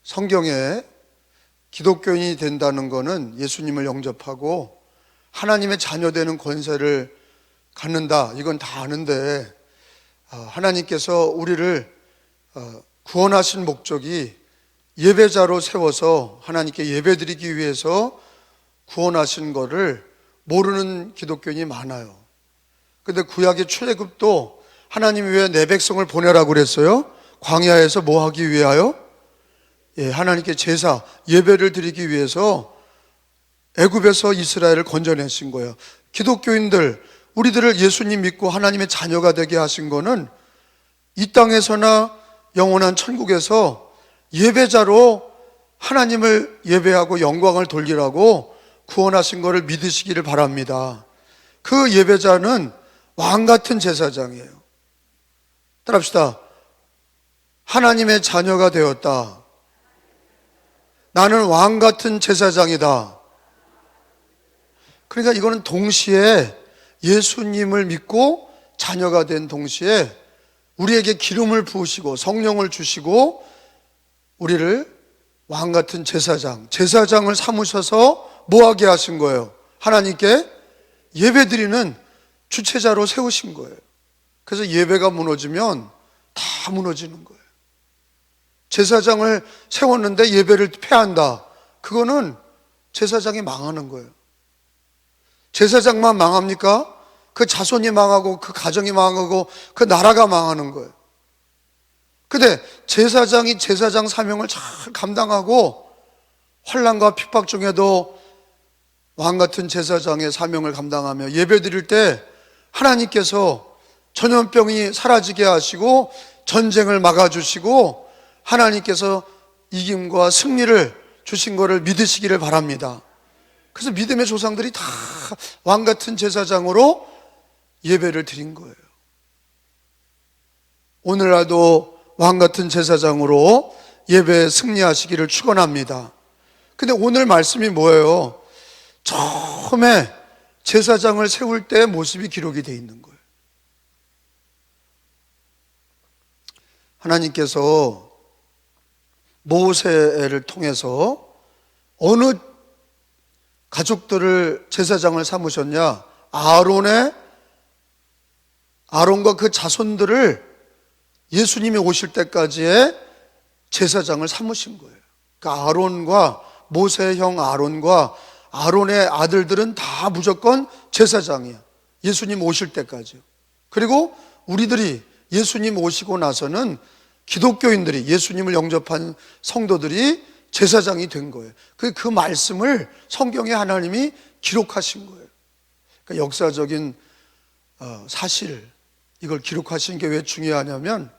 성경에 기독교인이 된다는 것은 예수님을 영접하고 하나님의 자녀 되는 권세를 갖는다, 이건 다 아는데 하나님께서 우리를 구원하신 목적이 예배자로 세워서 하나님께 예배드리기 위해서 구원하신 것을 모르는 기독교인이 많아요. 근데 구약의 출애굽도 하나님이 왜 내 백성을 보내라고 그랬어요? 광야에서 뭐 하기 위하여? 하나님께 제사, 예배를 드리기 위해서 애굽에서 이스라엘을 건져내신 거예요. 기독교인들, 우리들을 예수님 믿고 하나님의 자녀가 되게 하신 거는 이 땅에서나 영원한 천국에서 예배자로 하나님을 예배하고 영광을 돌리라고 구원하신 것을 믿으시기를 바랍니다. 그 예배자는 왕같은 제사장이에요. 따라합시다. 하나님의 자녀가 되었다. 나는 왕같은 제사장이다. 그러니까 이거는 동시에 예수님을 믿고 자녀가 된 동시에 우리에게 기름을 부으시고 성령을 주시고 우리를 왕같은 제사장을 삼으셔서 뭐하게 하신 거예요? 하나님께 예배드리는 주체자로 세우신 거예요. 그래서 예배가 무너지면 다 무너지는 거예요. 제사장을 세웠는데 예배를 폐한다. 그거는 제사장이 망하는 거예요. 제사장만 망합니까? 그 자손이 망하고 그 가정이 망하고 그 나라가 망하는 거예요. 근데 제사장이 제사장 사명을 잘 감당하고 환난과 핍박 중에도 왕같은 제사장의 사명을 감당하며 예배드릴 때 하나님께서 전염병이 사라지게 하시고 전쟁을 막아주시고 하나님께서 이김과 승리를 주신 것을 믿으시기를 바랍니다. 그래서 믿음의 조상들이 다 왕같은 제사장으로 예배를 드린 거예요. 오늘날도 왕같은 제사장으로 예배에 승리하시기를 축원합니다. 근데 오늘 말씀이 뭐예요? 처음에 제사장을 세울 때의 모습이 기록이 되어 있는 거예요. 하나님께서 모세를 통해서 어느 가족들을 제사장을 삼으셨냐? 아론과 그 자손들을 예수님이 오실 때까지의 제사장을 삼으신 거예요. 그러니까 아론과 모세의 형 아론과 아론의 아들들은 다 무조건 제사장이에요. 예수님 오실 때까지요. 그리고 우리들이 예수님 오시고 나서는 기독교인들이 예수님을 영접한 성도들이 제사장이 된 거예요. 그 말씀을 성경에 하나님이 기록하신 거예요. 그러니까 역사적인 사실, 이걸 기록하신 게 왜 중요하냐면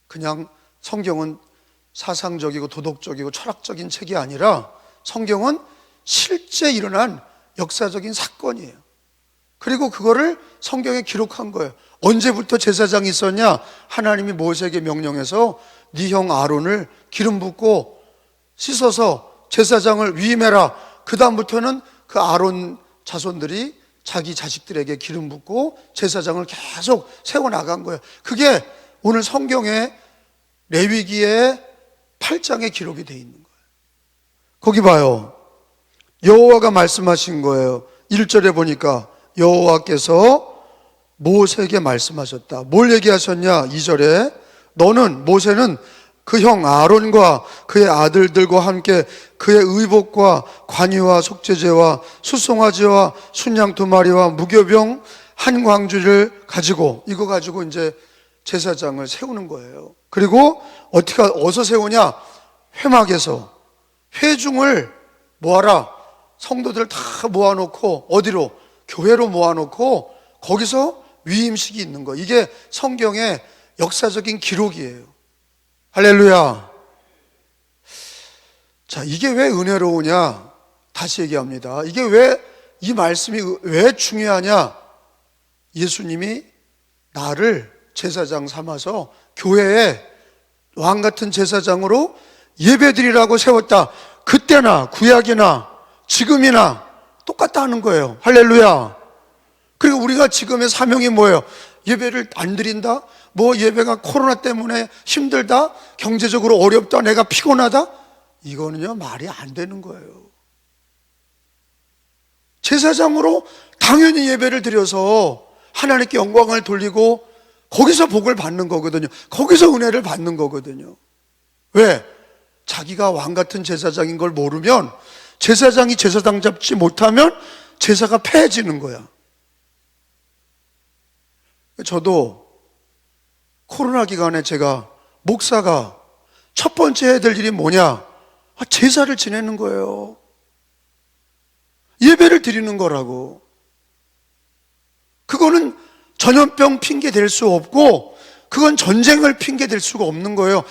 그냥 성경은 사상적이고 도덕적이고 철학적인 책이 아니라 성경은 실제 일어난 역사적인 사건이에요. 그리고 그거를 성경에 기록한 거예요. 언제부터 제사장이 있었냐? 하나님이 모세에게 명령해서 네 형 아론을 기름 붓고 씻어서 제사장을 위임해라. 그 다음부터는 그 아론 자손들이 자기 자식들에게 기름 붓고 제사장을 계속 세워나간 거예요. 그게 오늘 성경의 레위기의 8장에 기록이 되어 있는 거예요. 거기 봐요. 여호와가 말씀하신 거예요. 1절에 보니까 여호와께서 모세에게 말씀하셨다. 뭘 얘기하셨냐? 2절에 모세는 그 형 아론과 그의 아들들과 함께 그의 의복과 관유와 속죄제와 수송아지와 순양 2마리와 무교병 한 광주를 가지고 이거 가지고 이제 제사장을 세우는 거예요. 그리고 어디서 세우냐? 회막에서 회중을 모아라. 성도들 다 모아놓고 어디로? 교회로 모아놓고 거기서 위임식이 있는 거예요. 이게 성경의 역사적인 기록이에요. 할렐루야. 자, 이게 왜 은혜로우냐? 다시 얘기합니다. 이게 이 말씀이 왜 중요하냐? 예수님이 나를 제사장 삼아서 교회에 왕같은 제사장으로 예배드리라고 세웠다. 그때나 구약이나 지금이나 똑같다는 거예요. 할렐루야. 그리고 우리가 지금의 사명이 뭐예요? 예배를 안 드린다? 예배가 코로나 때문에 힘들다? 경제적으로 어렵다? 내가 피곤하다? 이거는요 말이 안 되는 거예요. 제사장으로 당연히 예배를 드려서 하나님께 영광을 돌리고 거기서 복을 받는 거거든요. 거기서 은혜를 받는 거거든요. 왜? 자기가 왕 같은 제사장인 걸 모르면, 제사장이 제사장 잡지 못하면 제사가 패해지는 거야. 저도 코로나 기간에 제가 목사가 첫 번째 해야 될 일이 뭐냐? 제사를 지내는 거예요. 예배를 드리는 거라고. 그거는 전염병 핑계 댈 수 없고, 그건 전쟁을 핑계 댈 수가 없는 거예요.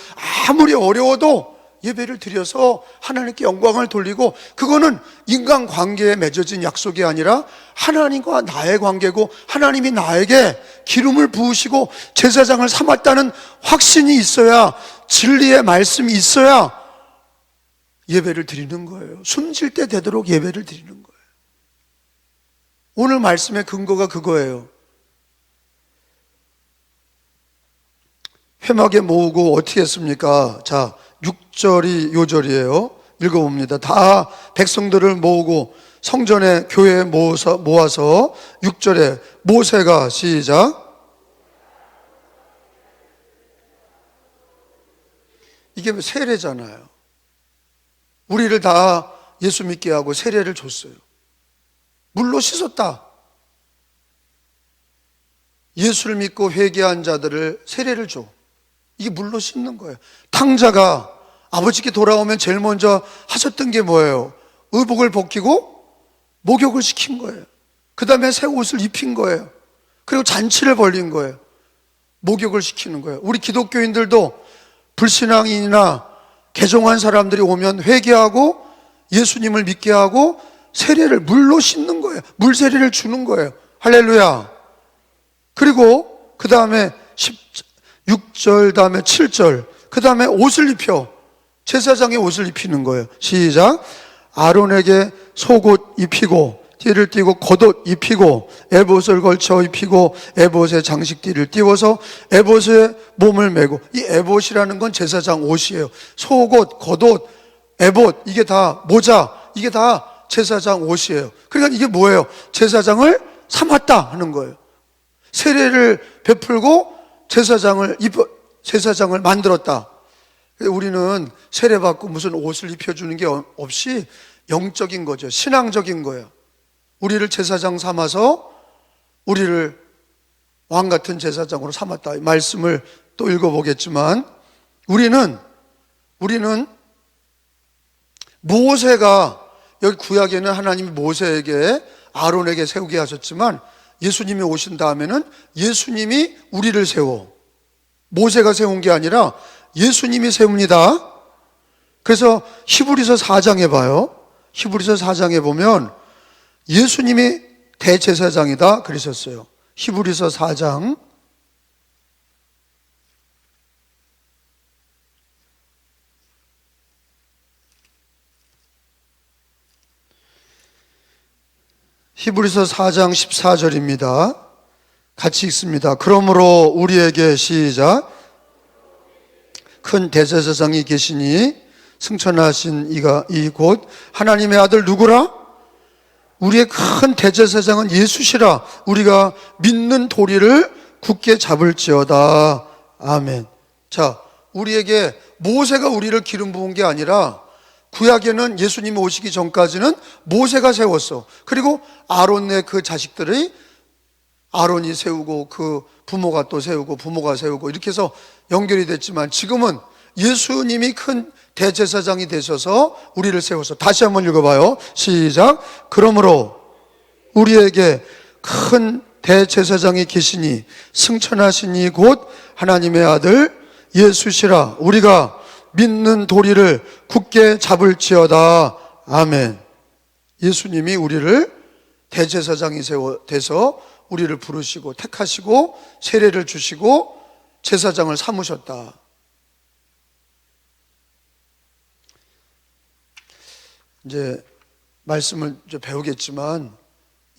아무리 어려워도 예배를 드려서 하나님께 영광을 돌리고, 그거는 인간관계에 맺어진 약속이 아니라 하나님과 나의 관계고, 하나님이 나에게 기름을 부으시고 제사장을 삼았다는 확신이 있어야, 진리의 말씀이 있어야 예배를 드리는 거예요. 숨질 때 되도록 예배를 드리는 거예요. 오늘 말씀의 근거가 그거예요. 회막에 모으고 어떻게 했습니까? 자, 6절이 요절이에요. 읽어봅니다. 다 백성들을 모으고 성전에 교회에 모아서 6절에 모세가, 시작, 이게 세례잖아요. 우리를 다 예수 믿게 하고 세례를 줬어요. 물로 씻었다. 예수를 믿고 회개한 자들을 세례를 줘. 이게 물로 씻는 거예요. 탕자가 아버지께 돌아오면 제일 먼저 하셨던 게 뭐예요? 의복을 벗기고 목욕을 시킨 거예요. 그 다음에 새 옷을 입힌 거예요. 그리고 잔치를 벌린 거예요. 목욕을 시키는 거예요. 우리 기독교인들도 불신앙인이나 개종한 사람들이 오면 회개하고 예수님을 믿게 하고 세례를 물로 씻는 거예요. 물 세례를 주는 거예요. 할렐루야. 그리고 그 다음에 6절 다음에 7절, 그 다음에 옷을 입혀. 제사장의 옷을 입히는 거예요. 시작. 아론에게 속옷 입히고 띠를 띠고 겉옷 입히고 에봇을 걸쳐 입히고 에봇에 장식띠를 띄워서 에봇에 몸을 메고. 이 에봇이라는 건 제사장 옷이에요. 속옷, 겉옷, 에봇, 이게 다 모자, 이게 다 제사장 옷이에요. 그러니까 이게 뭐예요? 제사장을 삼았다 하는 거예요. 세례를 베풀고 제사장을 만들었다. 우리는 세례받고 무슨 옷을 입혀주는 게 없이 영적인 거죠. 신앙적인 거예요. 우리를 제사장 삼아서 우리를 왕 같은 제사장으로 삼았다. 말씀을 또 읽어보겠지만, 우리는 모세가, 여기 구약에는 하나님이 모세에게 아론에게 세우게 하셨지만, 예수님이 오신 다음에는 예수님이 우리를 세워. 모세가 세운 게 아니라 예수님이 세웁니다. 그래서 히브리서 4장에 봐요. 히브리서 4장에 보면 예수님이 대제사장이다 그러셨어요. 히브리서 4장 히브리서 4장 14절입니다. 같이 읽습니다. 그러므로 우리에게, 시작, 큰 대제사장이 계시니 승천하신 이가 이 곧 하나님의 아들 누구라? 우리의 큰 대제사장은 예수시라. 우리가 믿는 도리를 굳게 잡을지어다. 아멘. 자, 우리에게 모세가 우리를 기름 부은 게 아니라, 구약에는 예수님이 오시기 전까지는 모세가 세웠어. 그리고 아론의 그 자식들이, 아론이 세우고 그 부모가 또 세우고 부모가 세우고 이렇게 해서 연결이 됐지만, 지금은 예수님이 큰 대제사장이 되셔서 우리를 세워서, 다시 한번 읽어봐요. 시작. 그러므로 우리에게 큰 대제사장이 계시니 승천하시니 곧 하나님의 아들 예수시라. 우리가 믿는 도리를 굳게 잡을지어다. 아멘. 예수님이 우리를 대제사장이 돼서 우리를 부르시고 택하시고 세례를 주시고 제사장을 삼으셨다. 이제 말씀을 이제 배우겠지만,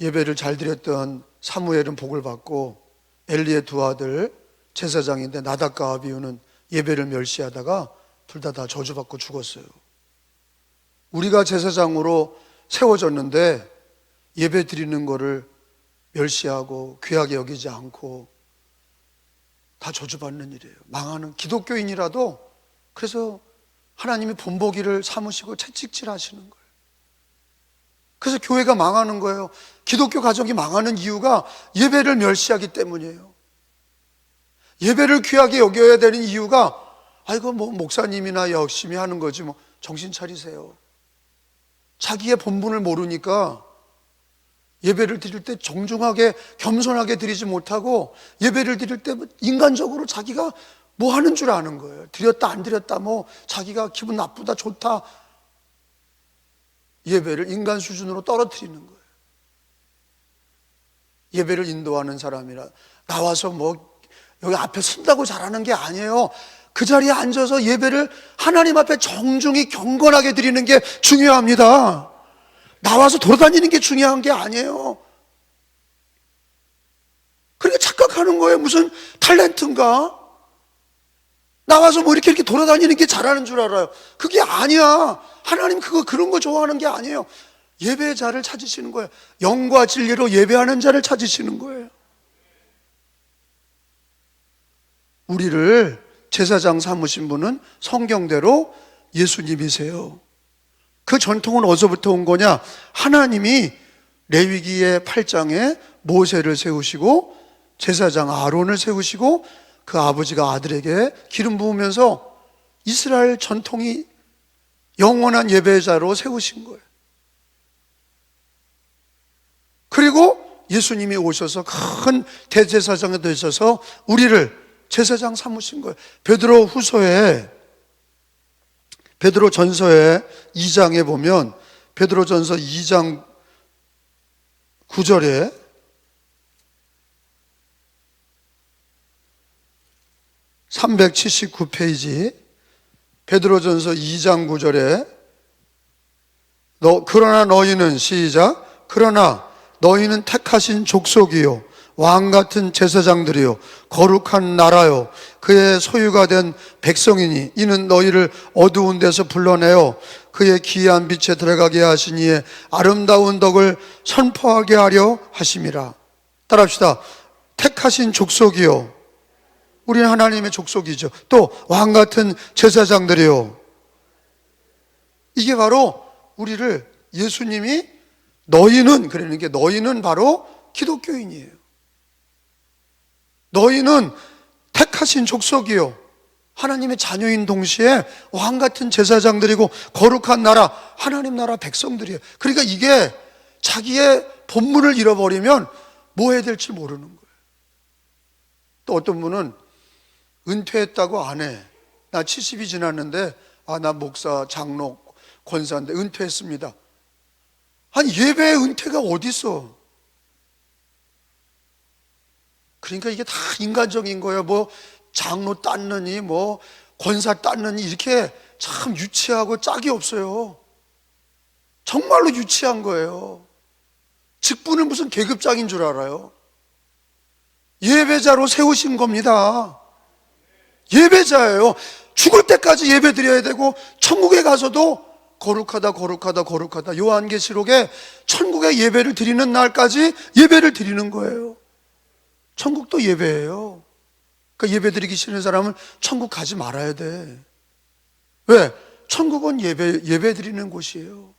예배를 잘 드렸던 사무엘은 복을 받고 엘리의 두 아들 제사장인데 나답과 아비후는 예배를 멸시하다가 둘 다 저주받고 죽었어요. 우리가 제사장으로 세워졌는데 예배 드리는 거를 멸시하고 귀하게 여기지 않고 다 저주받는 일이에요. 망하는 기독교인이라도 그래서 하나님이 본보기를 삼으시고 채찍질 하시는 거예요. 그래서 교회가 망하는 거예요. 기독교 가정이 망하는 이유가 예배를 멸시하기 때문이에요. 예배를 귀하게 여겨야 되는 이유가 이거 뭐 목사님이나 열심히 하는 거지 뭐 정신 차리세요. 자기의 본분을 모르니까 예배를 드릴 때 정중하게 겸손하게 드리지 못하고 예배를 드릴 때 인간적으로 자기가 뭐 하는 줄 아는 거예요. 드렸다 안 드렸다 뭐 자기가 기분 나쁘다 좋다, 예배를 인간 수준으로 떨어뜨리는 거예요. 예배를 인도하는 사람이라 나와서 뭐 여기 앞에 선다고 잘하는 게 아니에요. 그 자리에 앉아서 예배를 하나님 앞에 정중히 경건하게 드리는 게 중요합니다. 나와서 돌아다니는 게 중요한 게 아니에요. 그러니까 착각하는 거예요. 무슨 탤런트인가? 나와서 뭐 이렇게 돌아다니는 게 잘하는 줄 알아요. 그게 아니야. 하나님 그런 거 좋아하는 게 아니에요. 예배자를 찾으시는 거예요. 영과 진리로 예배하는 자를 찾으시는 거예요. 우리를 제사장 삼으신 분은 성경대로 예수님이세요. 그 전통은 어디서부터 온 거냐? 하나님이 레위기의 8장에 모세를 세우시고 제사장 아론을 세우시고 그 아버지가 아들에게 기름 부으면서 이스라엘 전통이 영원한 예배자로 세우신 거예요. 그리고 예수님이 오셔서 큰 대제사장이 되셔서 우리를 제사장 삼으신 거예요. 베드로전서의 2장에 보면 베드로전서 2장 9절에 (379페이지) 베드로전서 2장 9절에 그러나 너희는 시작 그러나 너희는 택하신 족속이요 왕같은 제사장들이요 거룩한 나라요 그의 소유가 된 백성이니 이는 너희를 어두운 데서 불러내어 그의 기이한 빛에 들어가게 하신 이의 아름다운 덕을 선포하게 하려 하심이라. 따라합시다. 택하신 족속이요, 우리는 하나님의 족속이죠. 또 왕같은 제사장들이요. 이게 바로 우리를 예수님이 너희는 그러는 게 너희는 바로 기독교인이에요. 너희는 택하신 족속이요 하나님의 자녀인 동시에 왕같은 제사장들이고 거룩한 나라, 하나님 나라 백성들이에요. 그러니까 이게 자기의 본분을 잃어버리면 뭐 해야 될지 모르는 거예요. 또 어떤 분은 은퇴했다고 안 해. 나 70이 지났는데 나 목사, 장로, 권사인데 은퇴했습니다. 아니 예배의 은퇴가 어디 있어? 그러니까 이게 다 인간적인 거예요. 뭐 장로 땄느니 뭐 권사 땄느니 이렇게 참 유치하고 짝이 없어요. 정말로 유치한 거예요. 직분은 무슨 계급장인 줄 알아요. 예배자로 세우신 겁니다. 예배자예요. 죽을 때까지 예배 드려야 되고 천국에 가서도 거룩하다 거룩하다 거룩하다. 요한계시록에 천국에 예배를 드리는 날까지 예배를 드리는 거예요. 천국도 예배예요. 그러니까 예배 드리기 싫은 사람은 천국 가지 말아야 돼. 왜? 천국은 예배 드리는 곳이에요.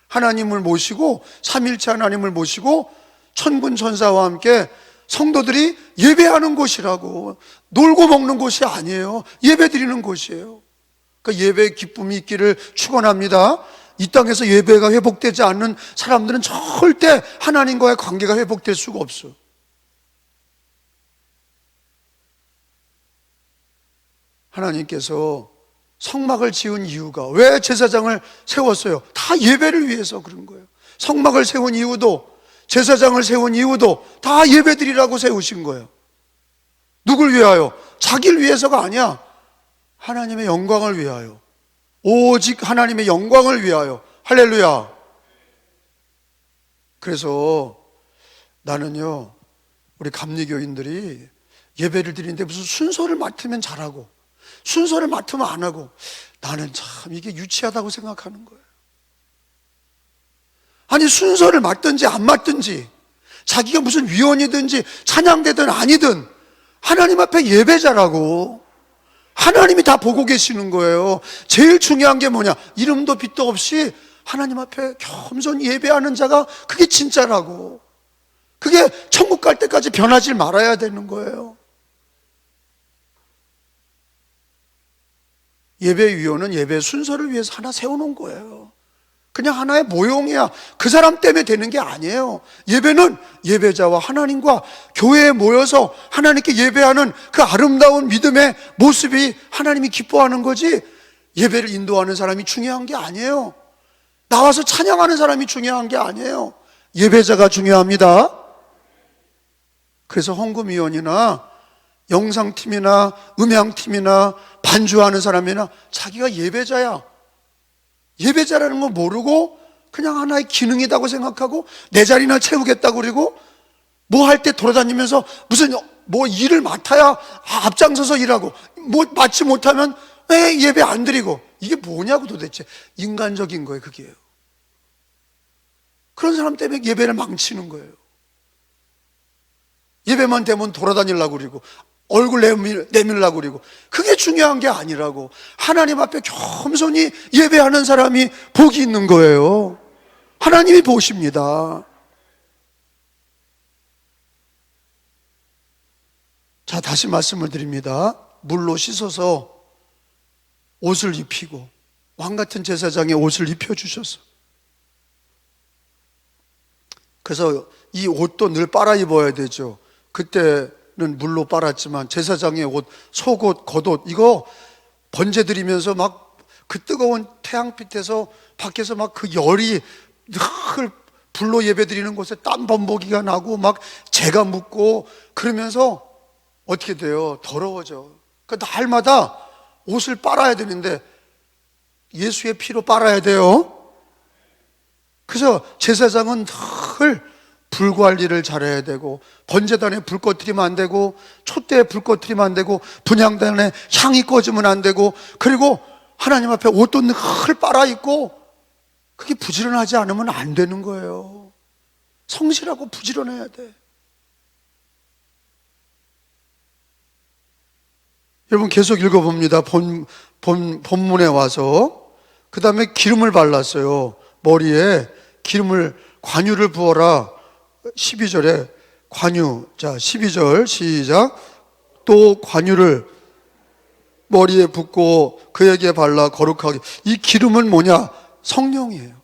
하나님을 모시고 삼일체 하나님을 모시고 천군 천사와 함께 성도들이 예배하는 곳이라고. 놀고 먹는 곳이 아니에요. 예배 드리는 곳이에요. 그러니까 예배의 기쁨이 있기를 축원합니다. 이 땅에서 예배가 회복되지 않는 사람들은 절대 하나님과의 관계가 회복될 수가 없어요. 하나님께서 성막을 지은 이유가, 왜 제사장을 세웠어요? 다 예배를 위해서 그런 거예요. 성막을 세운 이유도, 제사장을 세운 이유도 다 예배드리라고 세우신 거예요. 누굴 위하여? 자기를 위해서가 아니야. 하나님의 영광을 위하여. 오직 하나님의 영광을 위하여. 할렐루야. 그래서 나는요, 우리 감리교인들이 예배를 드리는데 무슨 순서를 맡으면 잘하고 순서를 맡으면 안 하고, 나는 참 이게 유치하다고 생각하는 거예요. 아니 순서를 맞든지 안 맞든지, 자기가 무슨 위원이든지 찬양되든 아니든 하나님 앞에 예배자라고. 하나님이 다 보고 계시는 거예요. 제일 중요한 게 뭐냐? 이름도 빛도 없이 하나님 앞에 겸손히 예배하는 자가 그게 진짜라고. 그게 천국 갈 때까지 변하지 말아야 되는 거예요. 예배위원은 예배 순서를 위해서 하나 세워놓은 거예요. 그냥 하나의 모형이야. 그 사람 때문에 되는 게 아니에요. 예배는 예배자와 하나님과 교회에 모여서 하나님께 예배하는 그 아름다운 믿음의 모습이 하나님이 기뻐하는 거지, 예배를 인도하는 사람이 중요한 게 아니에요. 나와서 찬양하는 사람이 중요한 게 아니에요. 예배자가 중요합니다. 그래서 헌금위원이나 영상팀이나 음향팀이나 반주하는 사람이나 자기가 예배자야. 예배자라는 거 모르고 그냥 하나의 기능이라고 생각하고 내 자리나 채우겠다고 그러고 뭐 할 때 돌아다니면서 무슨 뭐 일을 맡아야 앞장서서 일하고 뭐 맡지 못하면 왜 예배 안 드리고, 이게 뭐냐고 도대체. 인간적인 거예요, 그게요. 그런 사람 때문에 예배를 망치는 거예요. 예배만 되면 돌아다니려고 그러고 얼굴 내밀려고 그러고, 그게 중요한 게 아니라고. 하나님 앞에 겸손히 예배하는 사람이 복이 있는 거예요. 하나님이 보십니다. 자, 다시 말씀을 드립니다. 물로 씻어서 옷을 입히고, 왕같은 제사장의 옷을 입혀주셔서, 그래서 이 옷도 늘 빨아 입어야 되죠. 그때는 물로 빨았지만 제사장의 옷, 속옷, 겉옷, 이거 번제드리면서 막 그 뜨거운 태양빛에서 밖에서 막 그 열이 늘 불로 예배드리는 곳에 땀 범벅이가 나고 막 재가 묻고 그러면서 어떻게 돼요? 더러워져. 그 날마다 옷을 빨아야 되는데 예수의 피로 빨아야 돼요. 그래서 제사장은 늘 불 관리를 잘해야 되고, 번제단에 불 꺼뜨리면 안 되고, 촛대에 불 꺼뜨리면 안 되고, 분향단에 향이 꺼지면 안 되고, 그리고 하나님 앞에 옷도 늘 빨아 입고, 그게 부지런하지 않으면 안 되는 거예요. 성실하고 부지런해야 돼. 여러분 계속 읽어봅니다. 본문에 와서 그 다음에 기름을 발랐어요. 머리에 기름을, 관유를 부어라. 12절에 관유. 자, 12절 시작. 또 관유를 머리에 붓고 그에게 발라 거룩하게. 이 기름은 뭐냐? 성령이에요.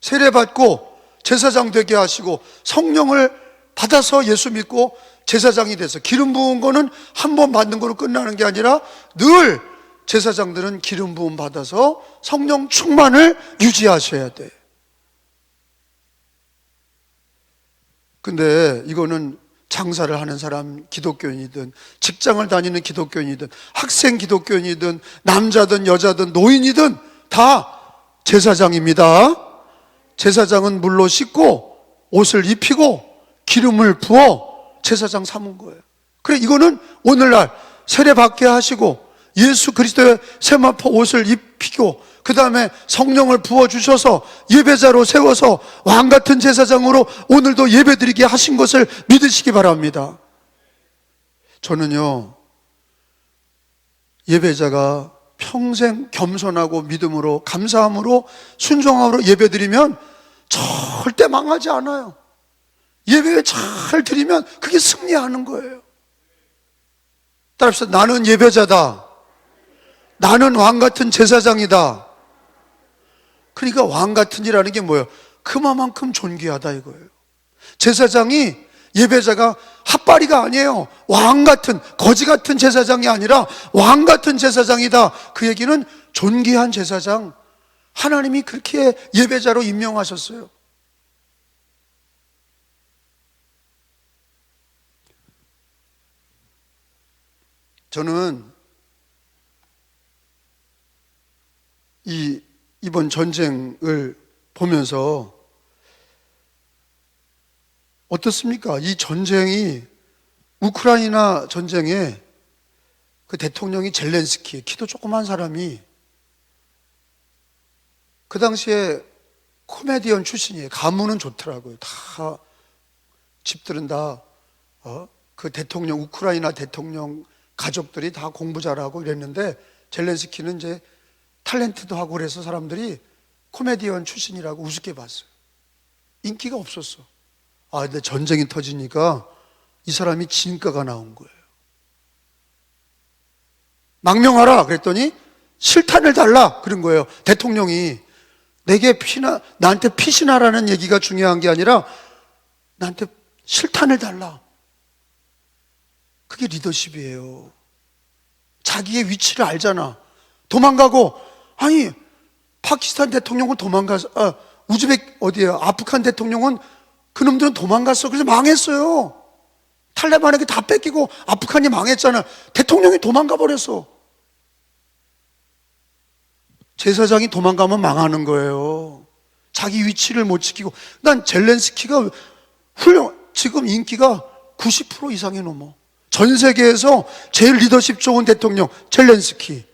세례받고 제사장 되게 하시고 성령을 받아서 예수 믿고 제사장이 돼서, 기름 부은 거는 한 번 받는 거로 끝나는 게 아니라 늘 제사장들은 기름 부음 받아서 성령 충만을 유지하셔야 돼. 근데 이거는 장사를 하는 사람, 기독교인이든 직장을 다니는 기독교인이든 학생 기독교인이든 남자든 여자든 노인이든 다 제사장입니다. 제사장은 물로 씻고 옷을 입히고 기름을 부어 제사장 삼은 거예요. 그래, 이거는 오늘날 세례받게 하시고 예수 그리스도의 세마포 옷을 입히고 그 다음에 성령을 부어주셔서 예배자로 세워서 왕같은 제사장으로 오늘도 예배드리게 하신 것을 믿으시기 바랍니다. 저는요, 예배자가 평생 겸손하고 믿음으로 감사함으로 순종함으로 예배드리면 절대 망하지 않아요. 예배 잘 드리면 그게 승리하는 거예요. 따라합시다. 나는 예배자다. 나는 왕같은 제사장이다. 그러니까 왕같은이라는 게 뭐예요? 그만큼 존귀하다 이거예요. 제사장이, 예배자가 핫바리가 아니에요. 왕같은, 거지같은 제사장이 아니라 왕같은 제사장이다. 그 얘기는 존귀한 제사장, 하나님이 그렇게 예배자로 임명하셨어요. 저는 이번 전쟁을 보면서 어떻습니까? 이 전쟁이, 우크라이나 전쟁에 그 대통령이 젤렌스키, 키도 조그만 사람이 그 당시에 코미디언 출신이에요. 가문은 좋더라고요. 다 집들은 다 그 대통령, 우크라이나 대통령 가족들이 다 공부 잘하고 이랬는데, 젤렌스키는 이제 탤런트도 하고 그래서 사람들이 코미디언 출신이라고 우습게 봤어요. 인기가 없었어. 근데 전쟁이 터지니까 이 사람이 진가가 나온 거예요. 망명하라 그랬더니 실탄을 달라 그런 거예요. 대통령이 나한테 피신하라는 얘기가 중요한 게 아니라 나한테 실탄을 달라. 그게 리더십이에요. 자기의 위치를 알잖아. 도망가고, 아니 파키스탄 대통령은 아프간 대통령은 그놈들은 도망갔어. 그래서 망했어요. 탈레반에게 다 뺏기고 아프간이 망했잖아. 대통령이 도망가 버렸어. 제사장이 도망가면 망하는 거예요. 자기 위치를 못 지키고. 난 젤렌스키가 지금 인기가 90% 이상이 넘어. 전 세계에서 제일 리더십 좋은 대통령 젤렌스키.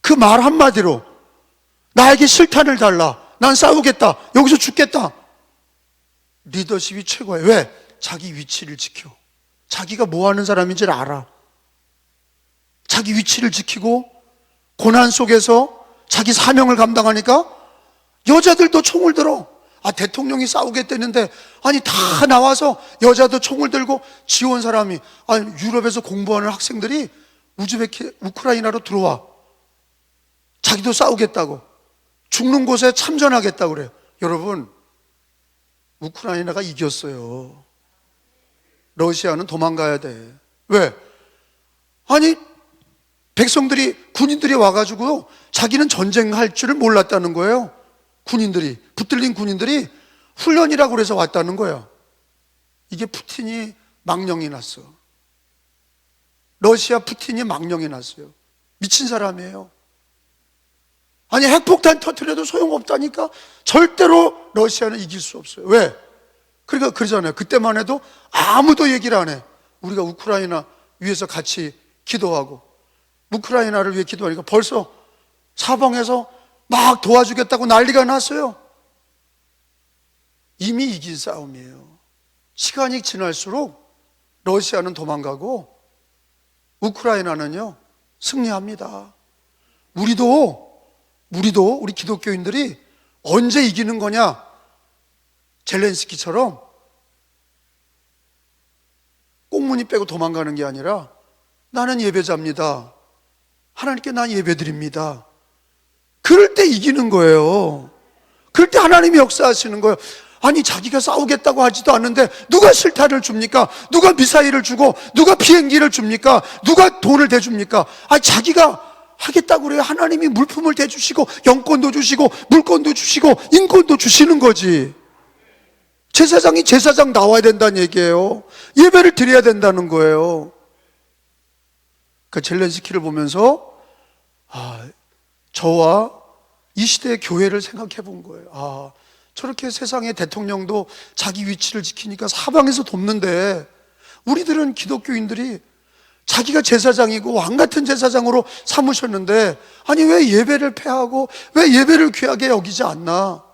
그 말 한마디로 나에게 실탄을 달라. 난 싸우겠다. 여기서 죽겠다. 리더십이 최고예요. 왜? 자기 위치를 지켜. 자기가 뭐 하는 사람인지를 알아. 자기 위치를 지키고 고난 속에서 자기 사명을 감당하니까 여자들도 총을 들어. 대통령이 싸우겠다는데 다 나와서 여자도 총을 들고 지원 사람이, 유럽에서 공부하는 학생들이 우크라이나로 들어와. 자기도 싸우겠다고. 죽는 곳에 참전하겠다고 그래요. 여러분, 우크라이나가 이겼어요. 러시아는 도망가야 돼. 왜? 군인들이 와가지고 자기는 전쟁할 줄을 몰랐다는 거예요. 붙들린 군인들이 훈련이라고 그래서 왔다는 거예요. 이게 푸틴이 망령이 났어. 러시아 푸틴이 망령이 났어요. 미친 사람이에요. 핵폭탄 터뜨려도 소용없다니까. 절대로 러시아는 이길 수 없어요. 왜? 그러니까 그러잖아요. 그때만 해도 아무도 얘기를 안 해. 우리가 우크라이나 위해서 같이 기도하고 우크라이나를 위해 기도하니까 벌써 사방에서 막 도와주겠다고 난리가 났어요. 이미 이긴 싸움이에요. 시간이 지날수록 러시아는 도망가고 우크라이나는요 승리합니다. 우리 기독교인들이 언제 이기는 거냐? 젤렌스키처럼 꽁무니 빼고 도망가는 게 아니라 나는 예배자입니다. 하나님께 난 예배드립니다. 그럴 때 이기는 거예요. 그럴 때 하나님이 역사하시는 거예요. 자기가 싸우겠다고 하지도 않는데 누가 실탄을 줍니까? 누가 미사일을 주고 누가 비행기를 줍니까? 누가 돈을 대줍니까? 자기가 하겠다고 그래요. 하나님이 물품을 대주시고 영권도 주시고 물권도 주시고 인권도 주시는 거지. 제사장이 제사장 나와야 된다는 얘기예요. 예배를 드려야 된다는 거예요. 그 젤렌스키를 보면서 저와 이 시대의 교회를 생각해 본 거예요. 저렇게 세상의 대통령도 자기 위치를 지키니까 사방에서 돕는데 우리들은 기독교인들이 자기가 제사장이고 왕 같은 제사장으로 삼으셨는데 왜 예배를 패하고 왜 예배를 귀하게 여기지 않나?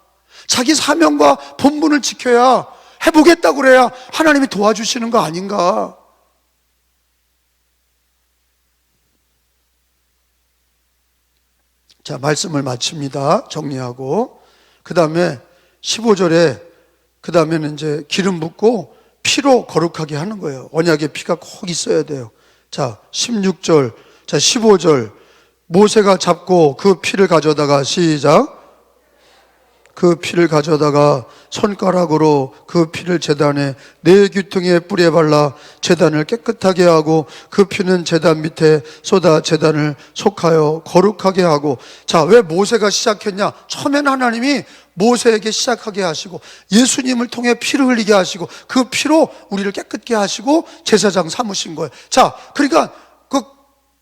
자기 사명과 본분을 지켜야, 해보겠다고 그래야 하나님이 도와주시는 거 아닌가? 자, 말씀을 마칩니다. 정리하고. 그 다음에 15절에 그 다음에는 이제 기름 붓고 피로 거룩하게 하는 거예요. 언약의 피가 꼭 있어야 돼요. 자, 16절, 자, 15절. 모세가 잡고 그 피를 가져다가, 시작. 그 피를 가져다가 손가락으로 그 피를 제단에 네 귀퉁이에 뿌려 발라 제단을 깨끗하게 하고 그 피는 제단 밑에 쏟아 제단을 속하여 거룩하게 하고. 자, 왜 모세가 시작했냐? 처음에는 하나님이 모세에게 시작하게 하시고 예수님을 통해 피를 흘리게 하시고 그 피로 우리를 깨끗게 하시고 제사장 삼으신 거예요. 자, 그러니까 그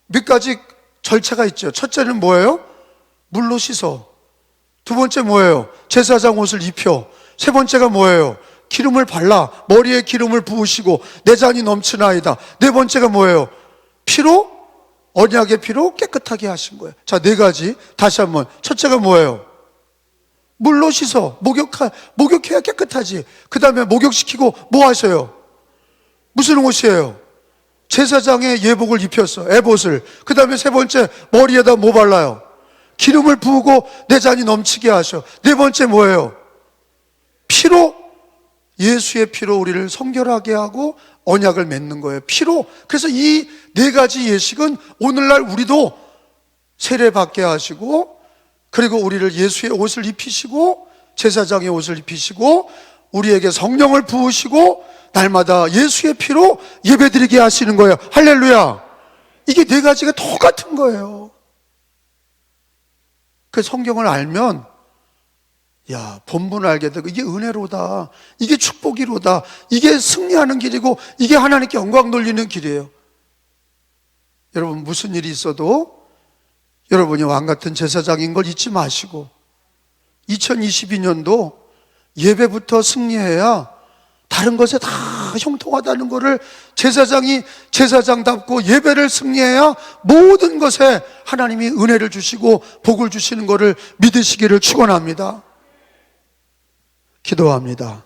몇 가지 절차가 있죠. 첫째는 뭐예요? 물로 씻어. 두 번째 뭐예요? 제사장 옷을 입혀. 세 번째가 뭐예요? 기름을 발라. 머리에 기름을 부으시고 내 잔이 넘치나이다. 네 번째가 뭐예요? 피로, 언약의 피로 깨끗하게 하신 거예요. 자, 네 가지 다시 한번. 첫째가 뭐예요? 물로 씻어. 목욕해야 깨끗하지. 그 다음에 목욕시키고 뭐 하셔요? 무슨 옷이에요? 제사장의 예복을 입혔어. 에봇을. 그 다음에 세 번째, 머리에다 뭐 발라요? 기름을 부으고 내 잔이 넘치게 하셔. 네 번째 뭐예요? 피로, 예수의 피로 우리를 성결하게 하고 언약을 맺는 거예요. 피로. 그래서 이 네 가지 예식은 오늘날 우리도 세례받게 하시고, 그리고 우리를 예수의 옷을 입히시고, 제사장의 옷을 입히시고, 우리에게 성령을 부으시고, 날마다 예수의 피로 예배드리게 하시는 거예요. 할렐루야. 이게 네 가지가 똑같은 거예요. 그 성경을 알면, 야, 본문을 알게 되고, 이게 은혜로다, 이게 축복이로다, 이게 승리하는 길이고, 이게 하나님께 영광 돌리는 길이에요. 여러분, 무슨 일이 있어도 여러분이 왕같은 제사장인 걸 잊지 마시고, 2022년도 예배부터 승리해야 다른 것에 다 형통하다는 것을, 제사장이 제사장답고 예배를 승리해야 모든 것에 하나님이 은혜를 주시고 복을 주시는 것을 믿으시기를 축원합니다. 기도합니다.